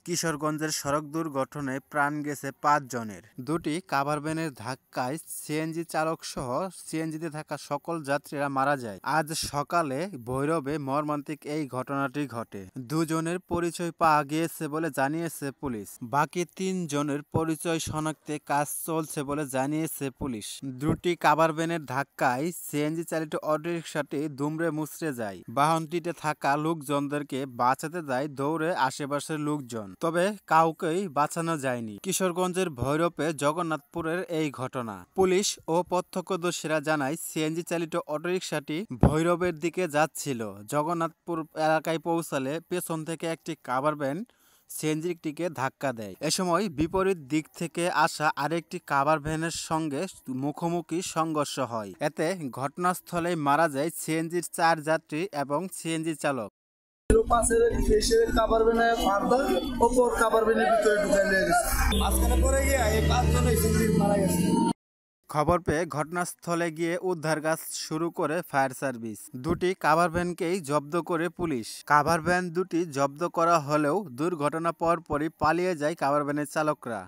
কিশোরগঞ্জের সড়ক দুর্ঘটনায় প্রাণ গেছে ৫ জনের। দুটি কাভার ভ্যানের ধাক্কায় সিএনজি চালকসহ সিএনজিতে থাকা সকল যাত্রীরা মারা যায়। আজ সকালে ভৈরবে মর্মান্তিক এই ঘটনাটি ঘটে। দুজনের পরিচয় পাওয়া গিয়েছে বলে জানিয়েছে পুলিশ। বাকি ৩ জনের পরিচয় শনাক্তে কাজ চলছে বলে জানিয়েছে পুলিশ। দুটি কাভার ভ্যানের ধাক্কায় সিএনজি চালিত অটোরিকশাটি দুমড়ে মুচড়ে যায়। বাহনটিতে থাকা লোকজনদেরকে বাঁচাতে যায় দৌড়ে আশেপাশের লোকজন, তবে কাউকেই বাঁচানো যায়নি। কিশোরগঞ্জের ভৈরবে জগন্নাথপুরের এই ঘটনা। পুলিশ ও প্রত্যক্ষদর্শীরা জানায়, সিএনজি চালিত অটোরিকশাটি ভৈরবের দিকে যাচ্ছিল। জগন্নাথপুর এলাকায় পৌঁছালে পেছন থেকে একটি কাভার ভ্যান সিএনজিটিকে ধাক্কা দেয়। এ সময় বিপরীত দিক থেকে আসা আরেকটি কাভার ভ্যানের সঙ্গে মুখোমুখি সংঘর্ষ হয়। এতে ঘটনাস্থলেই মারা যায় সিএনজির ৪ যাত্রী এবং সিএনজি চালক। খবর পেয়ে ঘটনাস্থলে গিয়ে উদ্ধার কাজ শুরু করে ফায়ার সার্ভিস। দুটি কাভার ভ্যানকেই জব্দ করে পুলিশ। কাভার ভ্যান দুটি জব্দ করা হলেও দুর্ঘটনা পরপরই পালিয়ে যায় কাভার ভ্যানের চালকরা।